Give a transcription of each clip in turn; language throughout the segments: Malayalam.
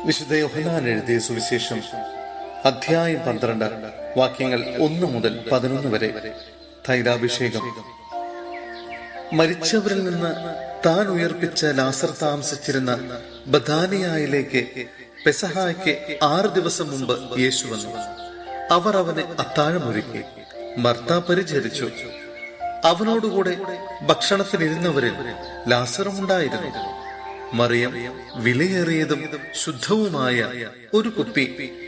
വിശുദ്ധ യോഹന്നാൻ എഴുതിയ സുവിശേഷം അധ്യായം 12 വാക്യങ്ങൾ 1 മുതൽ 11 വരെ. തൈലാഭിഷേകം. മരിച്ചവരിൽ നിന്ന് താൻ ഉയർപ്പിച്ച ലാസർ താമസിച്ചിരുന്ന ബഥാനിയായിലേക്ക് പെസഹായ്ക്ക് 6 ദിവസം മുമ്പ് യേശു വന്നു. അവർ അവനെ അത്താഴമൊരുക്കി. മർത്ത പരിചരിച്ചു. അവനോടുകൂടെ ഭക്ഷണത്തിനിരുന്നവരിൽ ലാസറും ഉണ്ടായിരുന്നു. മറിയം വിലയേറിയതും ശുദ്ധവുമായ ഒരു കുപ്പി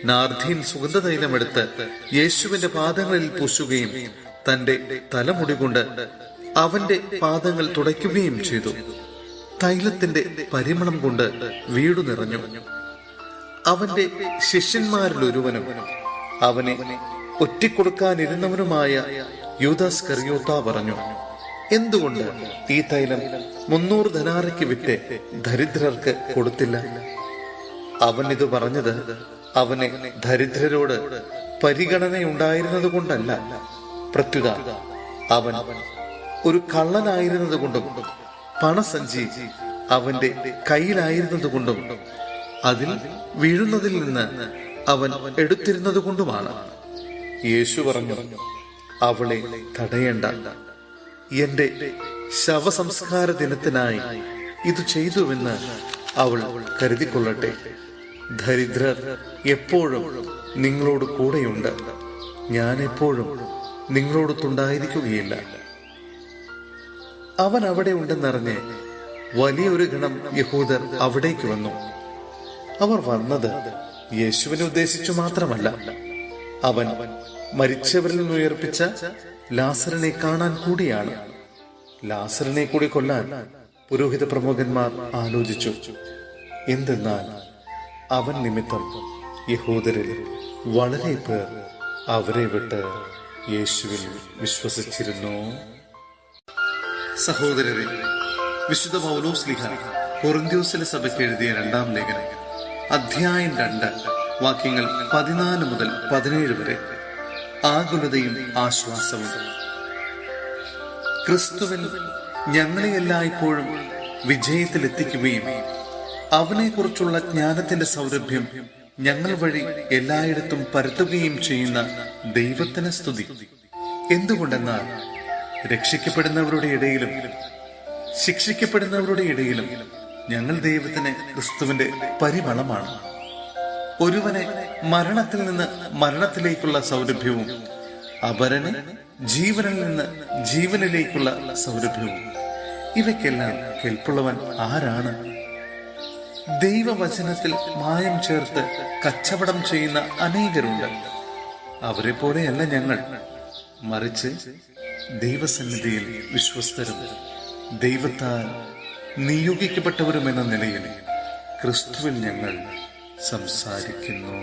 നാർദീൻ സുഗന്ധതൈലമെടുത്ത് യേശുവിന്റെ പാദങ്ങളിൽ പൂശുകയും തന്റെ തലമുടി കൊണ്ട് അവന്റെ പാദങ്ങൾ തുടയ്ക്കുകയും ചെയ്തു. തൈലത്തിന്റെ പരിമളം കൊണ്ട് വീടു നിറഞ്ഞു. അവന്റെ ശിഷ്യന്മാരിൽ ഒരുവനും അവനെ ഒറ്റിക്കൊടുക്കാനിരുന്നവനുമായ യൂദാസ് കറിയോത്ത പറഞ്ഞു, എന്തുകൊണ്ട് ഈ തൈലം 300 ധനാറയ്ക്ക് വിറ്റ് ദരിദ്രർക്ക് കൊടുത്തില്ല? അവൻ ഇത് പറഞ്ഞത് അവന് ദരിദ്രരോട് പരിഗണനയുണ്ടായിരുന്നത് കൊണ്ടല്ല, പ്രത്യുത അവൻ ഒരു കള്ളനായിരുന്നത് കൊണ്ടും പണസഞ്ചി അവന്റെ കയ്യിലായിരുന്നത് കൊണ്ടും അതിൽ വീഴുന്നതിൽ നിന്ന് അവൻ എടുത്തിരുന്നത് കൊണ്ടുമാണ്. യേശു പറഞ്ഞു, അവളെ തടയേണ്ട. എന്റെ ശവസംസ്കാര ദിനത്തിനായി ഇത് ചെയ്തുവെന്ന് അവൾ കരുതിക്കൊള്ളട്ടെ. ദരിദ്രർ എപ്പോഴും നിങ്ങളോട് കൂടെയുണ്ട്. ഞാൻ എപ്പോഴും നിങ്ങളോടൊത്തുണ്ടായിരിക്കുകയില്ല. അവൻ അവിടെ ഉണ്ടെന്നറിഞ്ഞ് വലിയൊരു ഗണം യഹൂദർ അവിടേക്ക് വന്നു. അവർ വന്നത് യേശുവിനെ ഉദ്ദേശിച്ചു മാത്രമല്ല, അവൻ മരിച്ചവരിൽ നിന്ന് ഉയർപ്പിച്ച ലാസറിനെ കാണാൻ കൂടിയാണ്. ലാസറിനെ കൂടി കൊല്ലാൻ പുരോഹിത പ്രമുഖന്മാർ ആലോചിച്ചു. എന്തെന്നാൽ അവൻ നിമിത്തം യഹൂദരിൽ വളരെ പേർ അവരെ വിട്ട് യേശുവിൽ വിശ്വസിച്ചിരുന്നു. സഹോദരരെ, വിശുദ്ധ പൗലോസ് ശ്ലീഹ കൊറിന്ത്യസിലെ സഭയ്ക്ക് എഴുതിയ 2-ാം ലേഖനം അധ്യായം 2 വാക്യങ്ങൾ 14 മുതൽ 17 വരെ. ആകുലതയും ആശ്വാസവും. ക്രിസ്തുവിൽ ഞങ്ങളെ എല്ലായ്പ്പോഴും വിജയത്തിലെത്തിക്കുകയും അവനെക്കുറിച്ചുള്ള ജ്ഞാനത്തിന്റെ സൗരഭ്യം ഞങ്ങൾ വഴി എല്ലായിടത്തും പരത്തുകയും ചെയ്യുന്ന ദൈവത്തിന് സ്തുതി. എന്തുകൊണ്ടെന്നാൽ രക്ഷിക്കപ്പെടുന്നവരുടെ ഇടയിലും ശിക്ഷിക്കപ്പെടുന്നവരുടെ ഇടയിലും ഞങ്ങൾ ദൈവത്തിന് ക്രിസ്തുവിന്റെ പരിമളമാണ്. ഒരുവനെ മരണത്തിൽ നിന്ന് മരണത്തിലേക്കുള്ള സൗരഭ്യവും അപരന് ജീവനിൽ നിന്ന് ജീവനിലേക്കുള്ള സൗരഭ്യവും. ഇവയ്ക്കെല്ലാം കെൽപ്പുള്ളവൻ ആരാണ്? ദൈവവചനത്തിൽ മായം ചേർത്ത് കച്ചവടം ചെയ്യുന്ന അനേകരുണ്ട്. അവരെ പോലെയല്ല ഞങ്ങൾ, മറിച്ച് ദൈവസന്നിധിയിൽ വിശ്വസ്തരും ദൈവത്താൽ നിയോഗിക്കപ്പെട്ടവരുമെന്ന നിലയിൽ ക്രിസ്തുവിൽ ഞങ്ങൾ സംസാരിക്കുന്നു.